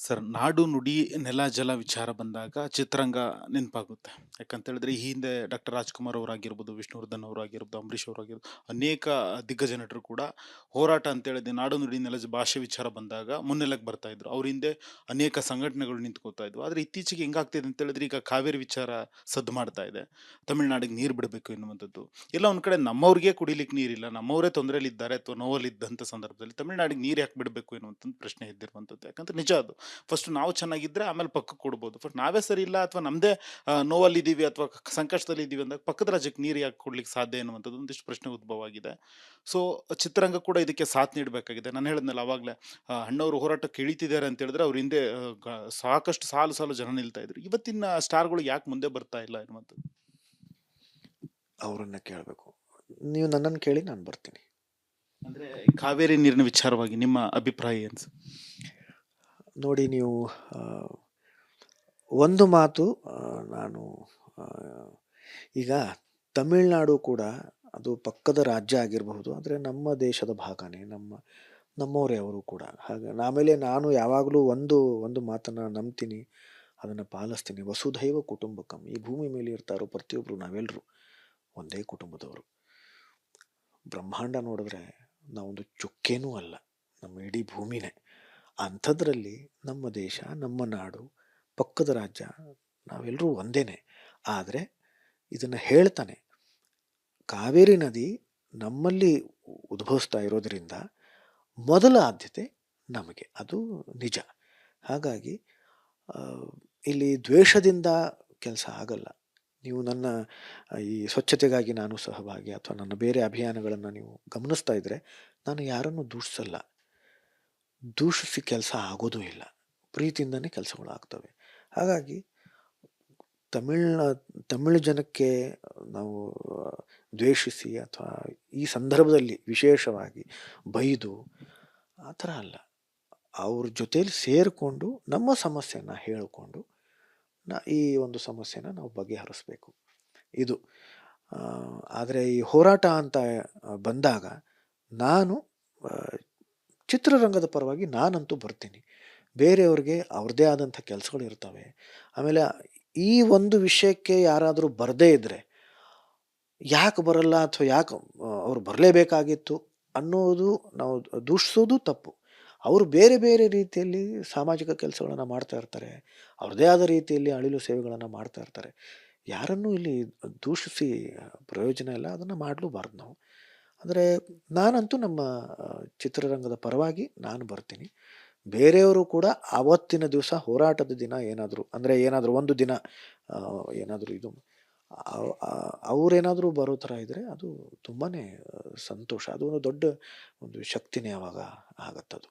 Sir, ನಾಡು, ನುಡಿ, ನೆಲ, ಜಲ ವಿಚಾರ ಬಂದಾಗ ಚಿತ್ರರಂಗ ನೆನಪಾಗುತ್ತೆ. ಯಾಕಂತೇಳಿದ್ರೆ ಈ ಹಿಂದೆ ಡಾಕ್ಟರ್ ರಾಜ್‌ಕುಮಾರ್ ಅವರಾಗಿರ್ಬೋದು, ವಿಷ್ಣುವರ್ಧನ್ ಅವರಾಗಿರ್ಬೋದು, ಅಂಬರೀಷ್ ಅವರಾಗಿರ್ಬೋದು, ಅನೇಕ ದಿಗ್ಗಜ ನಟರು ಕೂಡ ಹೋರಾಟ ಅಂತೇಳಿದ್ರೆ ನಾಡು, ನುಡಿ, ನೆಲ, ಭಾಷೆ ವಿಚಾರ ಬಂದಾಗ ಮುನ್ನೆಲೆಗೆ ಬರ್ತಾ ಇದ್ರು. ಅವ್ರ ಹಿಂದೆ ಅನೇಕ ಸಂಘಟನೆಗಳು ನಿಂತ್ಕೋತಾ ಇದ್ವು. ಆದ್ರೆ ಇತ್ತೀಚೆಗೆ ಹೆಂಗಾಗ್ತಿದೆ ಅಂತ ಹೇಳಿದ್ರೆ ಈಗ ಕಾವೇರಿ ವಿಚಾರ ಸದ್ದು ಮಾಡ್ತಾ ಇದೆ. ತಮಿಳ್ನಾಡಿಗೆ ನೀರು ಬಿಡಬೇಕು ಎನ್ನುವಂಥದ್ದು. ಎಲ್ಲ ಒಂದ್ ಕಡೆ ನಮ್ಮವ್ರಿಗೆ ಕುಡಿಲಿಕ್ಕೆ ನೀರಿಲ್ಲ, ನಮ್ಮವರೇ ತೊಂದರೆಯಲ್ಲಿದ್ದಾರೆ ಅಥವಾ ನೋವಲ್ಲಿದ್ದಂಥ ಸಂದರ್ಭದಲ್ಲಿ ತಮಿಳ್ನಾಡಿಗೆ ನೀರು ಯಾಕೆ ಬಿಡಬೇಕು ಎನ್ನುವಂಥ ಪ್ರಶ್ನೆ ಎದ್ದಿರುವಂಥದ್ದು. ಯಾಕಂದ್ರೆ ನಿಜ ಅದು. ಫಸ್ಟ್ ನಾವು ಚೆನ್ನಾಗಿದ್ರೆ ಆಮೇಲೆ ಪಕ್ಕಕ್ಕೆ ಕೊಡ್ಬೋದು. ಫಸ್ಟ್ ನಾವೇ ಸರಿ ಇಲ್ಲ ಅಥವಾ ನಮ್ಮದೇ ನೋವಲ್ಲಿದ್ದೀವಿ ಅಥವಾ ಸಂಕಷ್ಟದಲ್ಲಿ ಇದ್ದೀವಿ ಅಂದಾಗ ಪಕ್ಕದ ರಾಜ್ಯಕ್ಕೆ ನೀರು ಯಾಕೆ ಕೊಡ್ಲಿಕ್ಕೆ ಸಾಧ್ಯ ಎನ್ನುವಂಥದ್ದು ಒಂದಿಷ್ಟು ಪ್ರಶ್ನೆ ಉದ್ಭವ ಆಗಿದೆ. ಸೊ ಚಿತ್ರರಂಗ ಕೂಡ ಇದಕ್ಕೆ ಸಾಥ್ ನೀಡಬೇಕಾಗಿದೆ. ನಾನು ಹೇಳಿದ್ನಲ್ಲ ಅವಾಗಲೇ, ಅಣ್ಣವರು ಹೋರಾಟಕ್ಕೆ ಇಳಿತಿದ್ದಾರೆ ಅಂತ ಹೇಳಿದ್ರೆ ಅವ್ರ ಹಿಂದೆ ಸಾಕಷ್ಟು ಸಾಲು ಸಾಲು ಜನ ನಿಲ್ತಾ ಇದ್ರು. ಇವತ್ತಿನ ಸ್ಟಾರ್ಗಳು ಯಾಕೆ ಮುಂದೆ ಬರ್ತಾ ಇಲ್ಲ ಎನ್ನುವಂಥದ್ದು. ಅವರನ್ನ ಕೇಳಬೇಕು. ನೀವು ನನ್ನನ್ನು ಕೇಳಿ ನಾನು ಬರ್ತೀನಿ. ಅಂದ್ರೆ ಕಾವೇರಿ ನೀರಿನ ವಿಚಾರವಾಗಿ ನಿಮ್ಮ ಅಭಿಪ್ರಾಯ ಏನು ಸರ್? ನೋಡಿ, ನೀವು ಒಂದು ಮಾತು, ನಾನು ಈಗ ತಮಿಳ್ನಾಡು ಕೂಡ ಅದು ಪಕ್ಕದ ರಾಜ್ಯ ಆಗಿರಬಹುದು, ಆದರೆ ನಮ್ಮ ದೇಶದ ಭಾಗನೇ, ನಮ್ಮವರೇ ಅವರು ಕೂಡ. ಹಾಗೆ ಆಮೇಲೆ ನಾನು ಯಾವಾಗಲೂ ಒಂದು ಮಾತನ್ನು ನಂಬ್ತೀನಿ, ಅದನ್ನು ಪಾಲಿಸ್ತೀನಿ. ವಸುಧೈವ ಕುಟುಂಬಕಂ. ಈ ಭೂಮಿ ಮೇಲೆ ಇರ್ತಾರೋ ಪ್ರತಿಯೊಬ್ಬರು ನಾವೆಲ್ಲರೂ ಒಂದೇ ಕುಟುಂಬದವರು. ಬ್ರಹ್ಮಾಂಡ ನೋಡಿದ್ರೆ ನಾವೊಂದು ಚುಕ್ಕೇನೂ ಅಲ್ಲ, ನಮ್ಮ ಇಡೀ ಭೂಮಿನೇ. ಅಂಥದ್ರಲ್ಲಿ ನಮ್ಮ ದೇಶ, ನಮ್ಮ ನಾಡು, ಪಕ್ಕದ ರಾಜ್ಯ, ನಾವೆಲ್ಲರೂ ಒಂದೇನೆ. ಆದರೆ ಇದನ್ನು ಹೇಳ್ತಾನೆ, ಕಾವೇರಿ ನದಿ ನಮ್ಮಲ್ಲಿ ಉದ್ಭವಿಸ್ತಾ ಇರೋದರಿಂದ ಮೊದಲ ಆದ್ಯತೆ ನಮಗೆ, ಅದು ನಿಜ. ಹಾಗಾಗಿ ಇಲ್ಲಿ ದ್ವೇಷದಿಂದ ಕೆಲಸ ಆಗಲ್ಲ. ನೀವು ನನ್ನ ಈ ಸ್ವಚ್ಛತೆಗಾಗಿ ನಾನು ಸಹಭಾಗಿ ಅಥವಾ ನನ್ನ ಬೇರೆ ಅಭಿಯಾನಗಳನ್ನು ನೀವು ಗಮನಿಸ್ತಾ ಇದ್ದರೆ ನಾನು ಯಾರನ್ನು ದೂಷಿಸಲ್ಲ, ದೂಷಿಸಿ ಕೆಲಸ ಆಗೋದೂ ಇಲ್ಲ. ಪ್ರೀತಿಯಿಂದನೇ ಕೆಲಸಗಳು ಆಗ್ತವೆ. ಹಾಗಾಗಿ ತಮಿಳು ಜನಕ್ಕೆ ನಾವು ದ್ವೇಷಿಸಿ ಅಥವಾ ಈ ಸಂದರ್ಭದಲ್ಲಿ ವಿಶೇಷವಾಗಿ ಬೈದು ಆ ಥರ ಅಲ್ಲ. ಅವ್ರ ಜೊತೇಲಿ ಸೇರಿಕೊಂಡು ನಮ್ಮ ಸಮಸ್ಯೆನ ಹೇಳಿಕೊಂಡು ಈ ಒಂದು ಸಮಸ್ಯೆನ ನಾವು ಬಗೆಹರಿಸ್ಬೇಕು, ಇದು. ಆದರೆ ಈ ಹೋರಾಟ ಅಂತ ಬಂದಾಗ ನಾನು ಚಿತ್ರರಂಗದ ಪರವಾಗಿ ನಾನಂತೂ ಬರ್ತೀನಿ. ಬೇರೆಯವ್ರಿಗೆ ಅವ್ರದ್ದೇ ಆದಂಥ ಕೆಲಸಗಳು ಇರ್ತವೆ. ಆಮೇಲೆ ಈ ಒಂದು ವಿಷಯಕ್ಕೆ ಯಾರಾದರೂ ಬರದೇ ಇದ್ದರೆ ಯಾಕೆ ಬರಲ್ಲ ಅಥವಾ ಯಾಕೆ ಅವ್ರು ಬರಲೇಬೇಕಾಗಿತ್ತು ಅನ್ನೋದು, ನಾವು ದೂಷಿಸೋದು ತಪ್ಪು. ಅವರು ಬೇರೆ ಬೇರೆ ರೀತಿಯಲ್ಲಿ ಸಾಮಾಜಿಕ ಕೆಲಸಗಳನ್ನು ಮಾಡ್ತಾ ಇರ್ತಾರೆ, ಅವ್ರದ್ದೇ ಆದ ರೀತಿಯಲ್ಲಿ ಅಳಿಲು ಸೇವೆಗಳನ್ನು ಮಾಡ್ತಾ ಇರ್ತಾರೆ. ಯಾರನ್ನೂ ಇಲ್ಲಿ ದೂಷಿಸಿ ಪ್ರಯೋಜನ ಇಲ್ಲ, ಅದನ್ನು ಮಾಡಲೂಬಾರ್ದು ನಾವು. ಆದರೆ ನಾನಂತೂ ನಮ್ಮ ಚಿತ್ರರಂಗದ ಪರವಾಗಿ ನಾನು ಬರ್ತೀನಿ. ಬೇರೆಯವರು ಕೂಡ ಆವತ್ತಿನ ದಿವಸ, ಹೋರಾಟದ ದಿನ ಏನಾದರೂ ಒಂದು ದಿನ ಏನಾದರೂ ಇದು ಅವರೇನಾದರೂ ಬರೋ ಥರ ಇದ್ದರೆ ಅದು ತುಂಬಾ ಸಂತೋಷ. ಅದು ಒಂದು ದೊಡ್ಡ ಒಂದು ಶಕ್ತಿನೇ ಆವಾಗ ಆಗತ್ತದು.